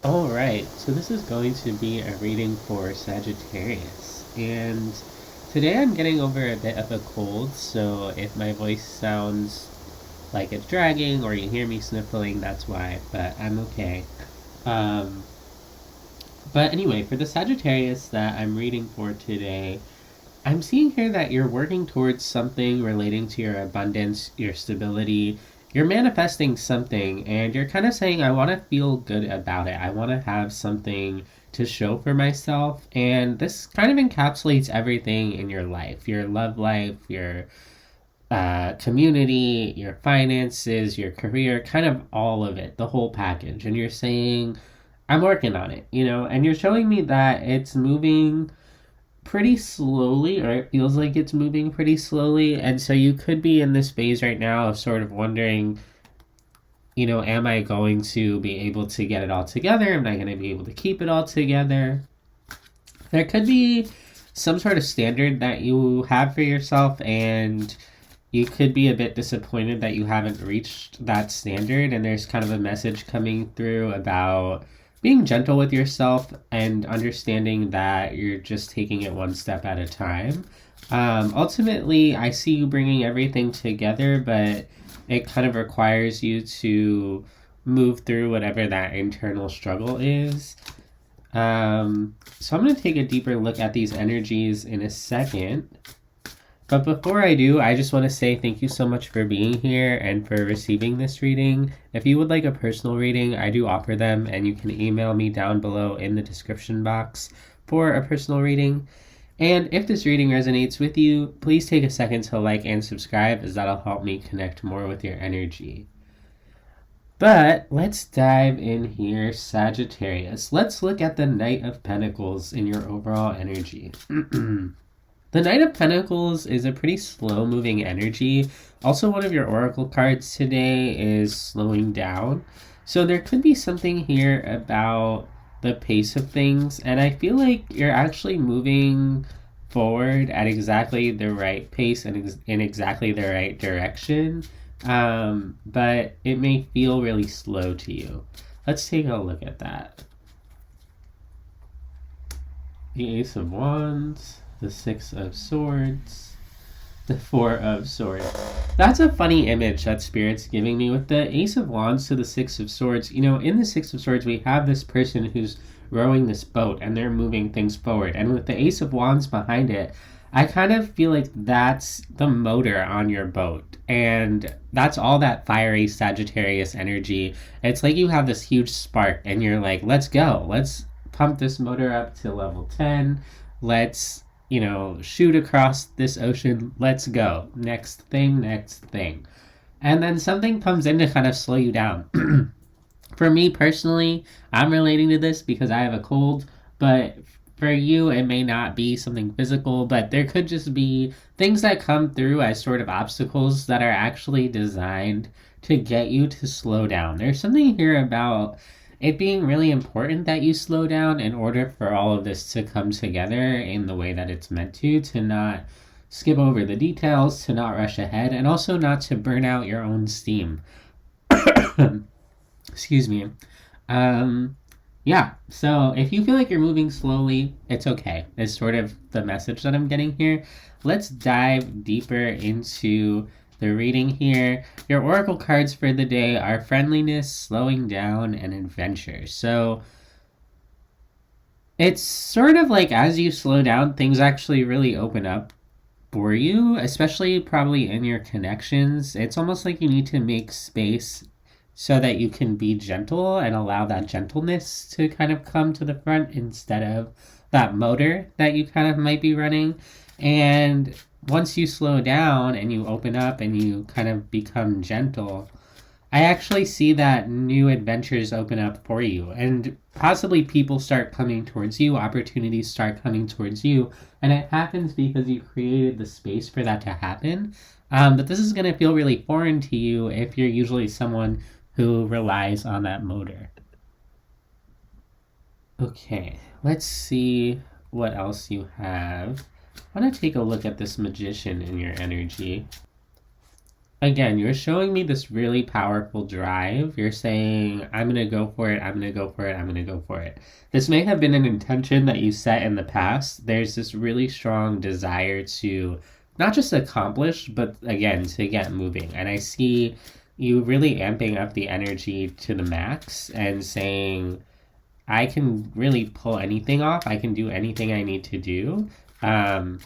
All right, so this is going to be a reading for Sagittarius. And today I'm getting over a bit of a cold, so if my voice sounds like it's dragging or you hear me sniffling, that's why, but I'm okay. Um, but anyway, for the Sagittarius that I'm reading for today, I'm seeing here that you're working towards something relating to your abundance, your stability. You're manifesting something, and you're kind of saying, I want to feel good about it. I want to have something to show for myself. And this kind of encapsulates everything in your life, your love life, your community, your finances, your career, kind of all of it, the whole package. And you're saying, I'm working on it, and you're showing me that it's moving pretty slowly, or it feels like it's moving pretty slowly. And so you could be in this phase right now of sort of wondering, am I going to be able to get it all together? Am I going to be able to keep it all together? There could be some sort of standard that you have for yourself, and you could be a bit disappointed that you haven't reached that standard. And there's kind of a message coming through about being gentle with yourself and understanding that you're just taking it one step at a time. Ultimately, I see you bringing everything together, but it kind of requires you to move through whatever that internal struggle is. So I'm going to take a deeper look at these energies in a second. But before I do, I just want to say thank you so much for being here and for receiving this reading. If you would like a personal reading, I do offer them, and you can email me down below in the description box for a personal reading. And if this reading resonates with you, please take a second to like and subscribe, as that'll help me connect more with your energy. But let's dive in here, Sagittarius. Let's look at the Knight of Pentacles in your overall energy. The Knight of Pentacles is a pretty slow moving energy. Also, one of your oracle cards today is slowing down. So there could be something here about the pace of things, and I feel like you're actually moving forward at exactly the right pace and in exactly the right direction. But it may feel really slow to you. Let's take a look at that. The Ace of Wands, the Six of Swords, the Four of Swords. That's a funny image that Spirit's giving me with the Ace of Wands to the Six of Swords. In the Six of Swords, we have this person who's rowing this boat and they're moving things forward. And with the Ace of Wands behind it, I kind of feel like that's the motor on your boat. And that's all that fiery Sagittarius energy. It's like you have this huge spark and you're like, let's go. Let's pump this motor up to level 10. Let's, shoot across this ocean. Let's go. Next thing, next thing. And then something comes in to kind of slow you down. For me personally, I'm relating to this because I have a cold, but for you, it may not be something physical, but there could just be things that come through as sort of obstacles that are actually designed to get you to slow down. There's something here about it being really important that you slow down in order for all of this to come together in the way that it's meant to not skip over the details, to not rush ahead, and also not to burn out your own steam. Excuse me. Um, yeah, so if you feel like you're moving slowly, it's okay. It's sort of the message that I'm getting here. Let's dive deeper into the reading here. Your oracle cards for the day are friendliness, slowing down, and adventure. So it's sort of like as you slow down, things actually really open up for you, especially probably in your connections. It's almost like you need to make space so that you can be gentle and allow that gentleness to kind of come to the front instead of that motor that you kind of might be running. And once you slow down and you open up and you kind of become gentle, I actually see that new adventures open up for you, and possibly people start coming towards you, opportunities start coming towards you, and it happens because you created the space for that to happen. But this is going to feel really foreign to you if you're usually someone who relies on that motor. Okay, let's see what else you have. I want to take a look at this magician in your energy. again, you're showing me this really powerful drive. You're saying, I'm going to go for it, I'm going to go for it, I'm going to go for it. This may have been an intention that you set in the past. There's this really strong desire to not just accomplish, but again, to get moving. And I see you really amping up the energy to the max and saying, I can really pull anything off, I can do anything I need to do. Um,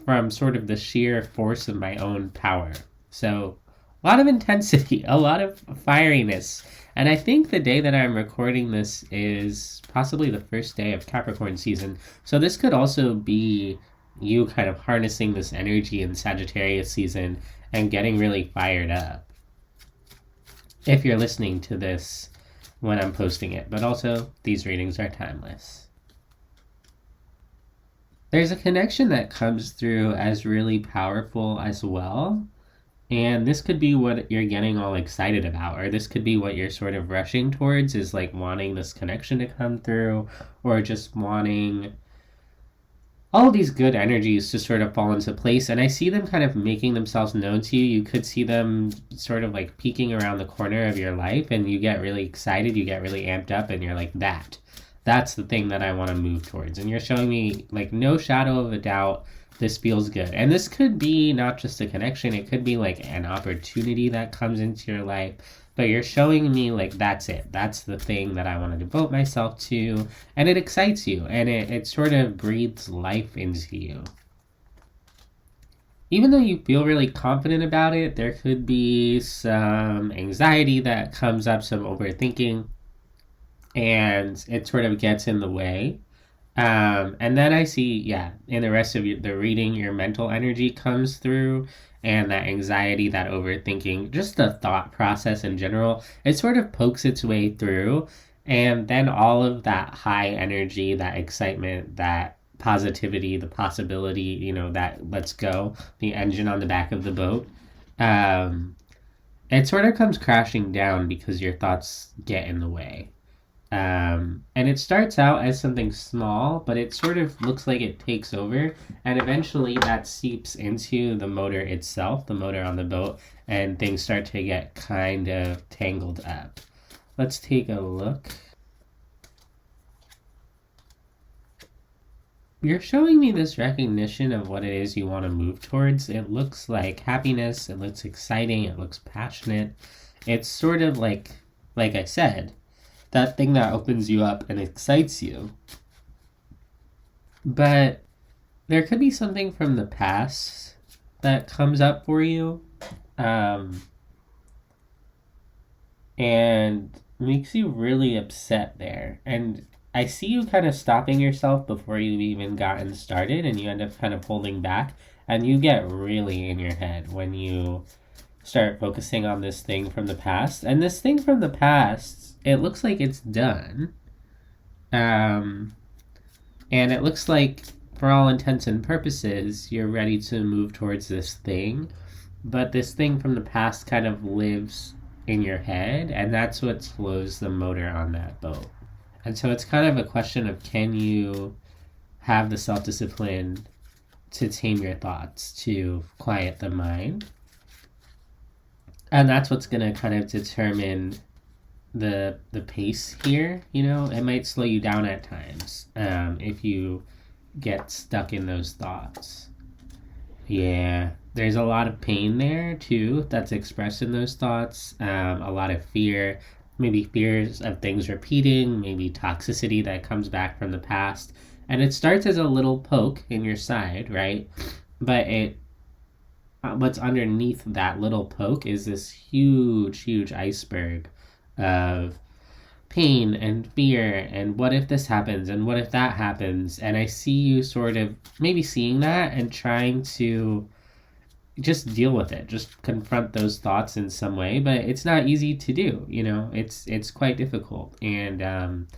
from sort of the sheer force of my own power. So, a lot of intensity, a lot of fieriness. And I think the day that I'm recording this is possibly the first day of Capricorn season. So, this could also be you kind of harnessing this energy in Sagittarius season and getting really fired up. If you're listening to this when I'm posting it, but also these readings are timeless. There's a connection that comes through as really powerful as well. And this could be what you're getting all excited about, or this could be what you're sort of rushing towards, is like wanting this connection to come through, or just wanting all of these good energies to sort of fall into place. And I see them kind of making themselves known to you. You could see them sort of like peeking around the corner of your life, and you get really excited, you get really amped up, and you're like, that's the thing that I want to move towards. And you're showing me, like, no shadow of a doubt, this feels good. And this could be not just a connection, it could be like an opportunity that comes into your life. But you're showing me, like, that's it. That's the thing that I want to devote myself to. And it excites you, and it sort of breathes life into you. Even though you feel really confident about it, there could be some anxiety that comes up, some overthinking, and it sort of gets in the way. And then I see, in the rest of the reading, your mental energy comes through, and that anxiety, that overthinking, just the thought process in general, it sort of pokes its way through. And then all of that high energy, that excitement, that positivity, the possibility, that let's go, the engine on the back of the boat, it sort of comes crashing down because your thoughts get in the way. And it starts out as something small, but it sort of looks like it takes over, and eventually that seeps into the motor itself, the motor on the boat, and things start to get kind of tangled up. Let's take a look. You're showing me this recognition of what it is you want to move towards. It looks like happiness, it looks exciting, it looks passionate. It's sort of like I said, that thing that opens you up and excites you. But there could be something from the past that comes up for you, and makes you really upset there. And I see you kind of stopping yourself before you've even gotten started, and you end up kind of holding back, and you get really in your head when you start focusing on this thing from the past. And this thing from the past, it looks like it's done. And it looks like, for all intents and purposes, you're ready to move towards this thing. But this thing from the past kind of lives in your head, and that's what slows the motor on that boat. And so it's kind of a question of, can you have the self-discipline to tame your thoughts, to quiet the mind? And that's what's going to kind of determine the pace here. It might slow you down at times if you get stuck in those thoughts. There's a lot of pain there too that's expressed in those thoughts. A lot of fear, maybe fears of things repeating, maybe toxicity that comes back from the past. And it starts as a little poke in your side, right? But what's underneath that little poke is this huge iceberg of pain and fear, and what if this happens, and what if that happens. And I see you sort of maybe seeing that and trying to just deal with it, just confront those thoughts in some way. But it's not easy to do. It's quite difficult. And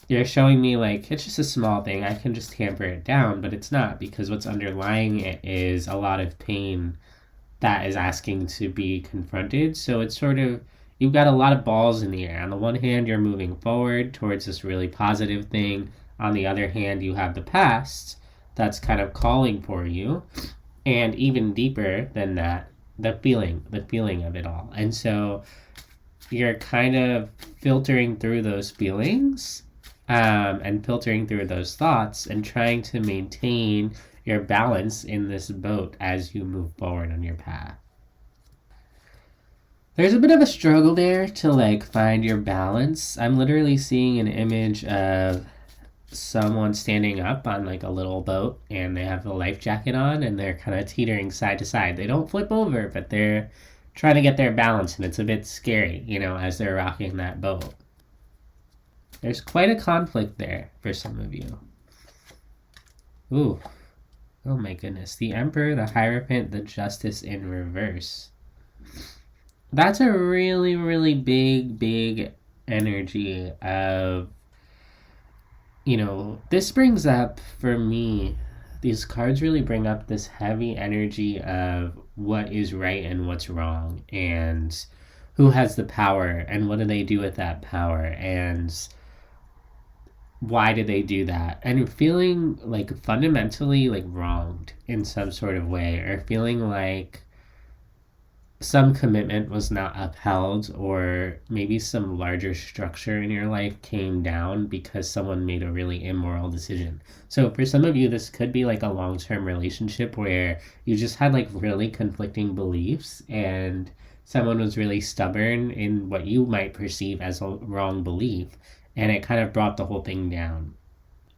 you're showing me like it's just a small thing, I can just tamper it down, but it's not, because what's underlying it is a lot of pain that is asking to be confronted. So it's sort of, you've got a lot of balls in the air. On the one hand, you're moving forward towards this really positive thing. On the other hand, you have the past that's kind of calling for you. And even deeper than that, the feeling of it all. And so you're kind of filtering through those feelings, and filtering through those thoughts and trying to maintain your balance in this boat as you move forward on your path. There's a bit of a struggle there to like find your balance. I'm literally seeing an image of someone standing up on like a little boat, and they have a life jacket on, and they're kind of teetering side to side. They don't flip over, but they're trying to get their balance, and it's a bit scary, as they're rocking that boat. There's quite a conflict there for some of you. Ooh. Oh my goodness. The Emperor, the Hierophant, the Justice in reverse. That's a really, really big energy of, this brings up for me, these cards really bring up this heavy energy of what is right and what's wrong, and who has the power, and what do they do with that power, and why did they do that, and feeling like fundamentally like wronged in some sort of way, or feeling like some commitment was not upheld, or maybe some larger structure in your life came down because someone made a really immoral decision. So for some of you, this could be like a long-term relationship where you just had like really conflicting beliefs, and someone was really stubborn in what you might perceive as a wrong belief, and it kind of brought the whole thing down.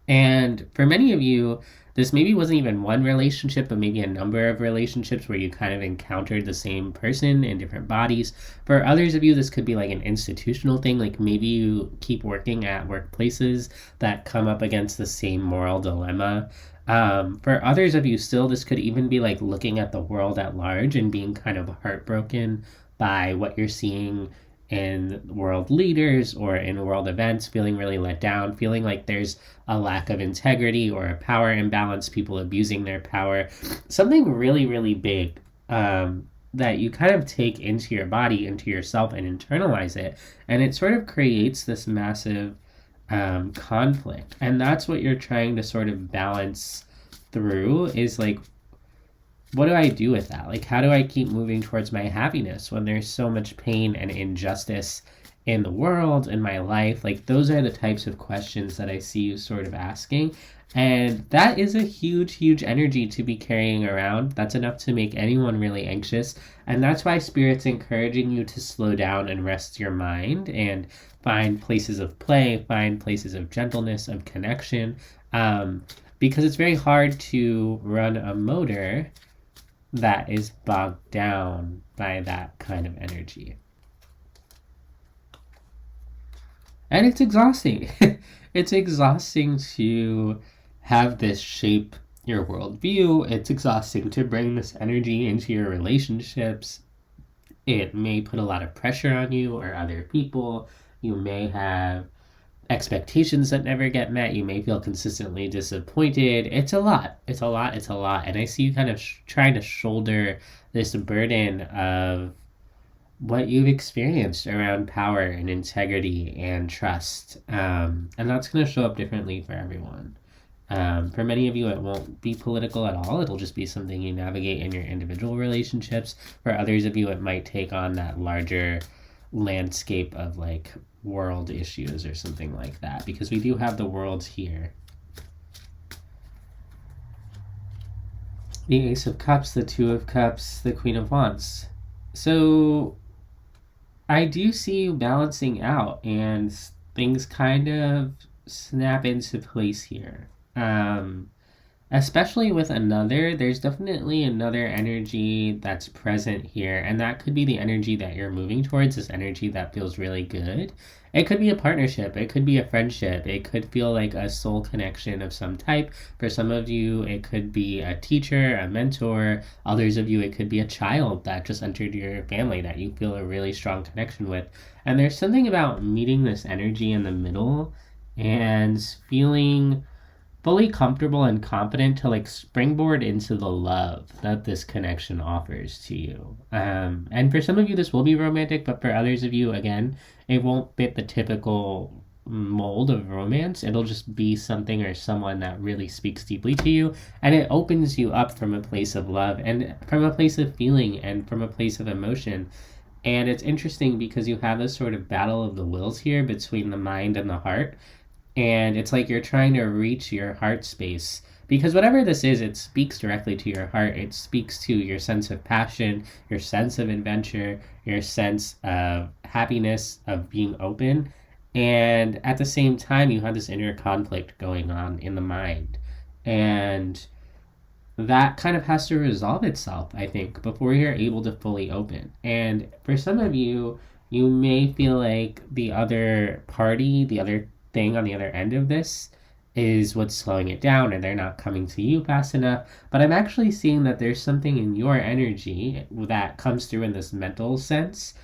And for many of you, this maybe wasn't even one relationship, but maybe a number of relationships where you kind of encountered the same person in different bodies. For others of you, this could be like an institutional thing. Like maybe you keep working at workplaces that come up against the same moral dilemma. For others of you still, this could even be like looking at the world at large and being kind of heartbroken by what you're seeing in world leaders or in world events, feeling really let down, feeling like there's a lack of integrity or a power imbalance, people abusing their power, something really, really big, that you kind of take into your body, into yourself, and internalize it. And it sort of creates this massive conflict. And that's what you're trying to sort of balance through, is like, what do I do with that? Like, how do I keep moving towards my happiness when there's so much pain and injustice in the world, in my life? Like, those are the types of questions that I see you sort of asking. And that is a huge energy to be carrying around. That's enough to make anyone really anxious. And that's why Spirit's encouraging you to slow down and rest your mind and find places of play, find places of gentleness, of connection. Because it's very hard to run a motor that is bogged down by that kind of energy. And it's exhausting. It's exhausting to have this shape your worldview. It's exhausting to bring this energy into your relationships. It may put a lot of pressure on you or other people. You may have expectations that never get met. You may feel consistently disappointed. It's a lot. And I see you kind of trying to shoulder this burden of what you've experienced around power and integrity and trust. And that's going to show up differently for everyone. For many of you, it won't be political at all. It'll just be something you navigate in your individual relationships. For others of you, it might take on that larger landscape of like world issues or something like that, because we do have the worlds here. The Ace of Cups, the Two of Cups, the Queen of Wands. So I do see you balancing out, and things kind of snap into place here. Especially with another, there's definitely another energy that's present here, and that could be the energy that you're moving towards, this energy that feels really good. It could be a partnership, it could be a friendship, it could feel like a soul connection of some type. For some of you, it could be a teacher, a mentor. Others of you, it could be a child that just entered your family that you feel a really strong connection with. And there's something about meeting this energy in the middle and feeling fully comfortable and confident to like springboard into the love that this connection offers to you. And for some of you, this will be romantic, but for others of you, again, it won't fit the typical mold of romance. It'll just be something or someone that really speaks deeply to you, and it opens you up from a place of love and from a place of feeling and from a place of emotion. And it's interesting because you have this sort of battle of the wills here between the mind and the heart, and it's like you're trying to reach your heart space, because whatever this is, it speaks directly to your heart. It speaks to your sense of passion, your sense of adventure, your sense of happiness, of being open. And at the same time, you have this inner conflict going on in the mind, and that kind of has to resolve itself, I think, before you're able to fully open. And for some of you, you may feel like the other party, the other thing on the other end of this, is what's slowing it down and they're not coming to you fast enough. But I'm actually seeing that there's something in your energy that comes through in this mental sense,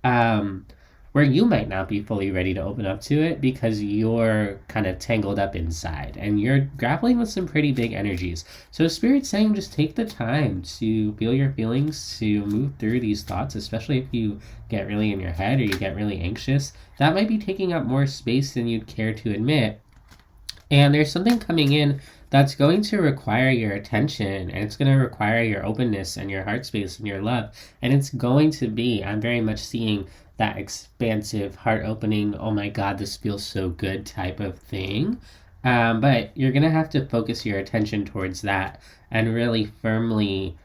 um, where you might not be fully ready to open up to it because you're kind of tangled up inside and you're grappling with some pretty big energies. So Spirit's saying just take the time to feel your feelings, to move through these thoughts, especially if you get really in your head or you get really anxious. That might be taking up more space than you'd care to admit. And there's something coming in that's going to require your attention, and it's going to require your openness and your heart space and your love. And it's going to be, I'm very much seeing that expansive, heart opening, oh my God, this feels so good type of thing. But you're going to have to focus your attention towards that and really firmly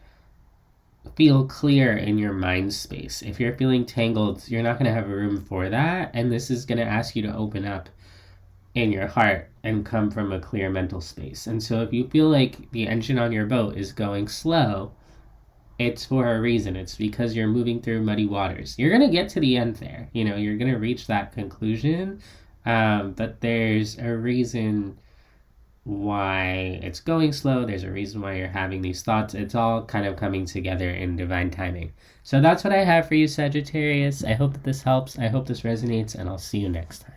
feel clear in your mind space. If you're feeling tangled, you're not going to have room for that. And this is going to ask you to open up in your heart and come from a clear mental space. And so if you feel like the engine on your boat is going slow, it's for a reason. It's because you're moving through muddy waters. You're going to get to the end there. You know, you're going to reach that conclusion. But there's a reason why it's going slow. There's a reason why you're having these thoughts. It's all kind of coming together in divine timing. So that's what I have for you, Sagittarius. I hope that this helps. I hope this resonates, and I'll see you next time.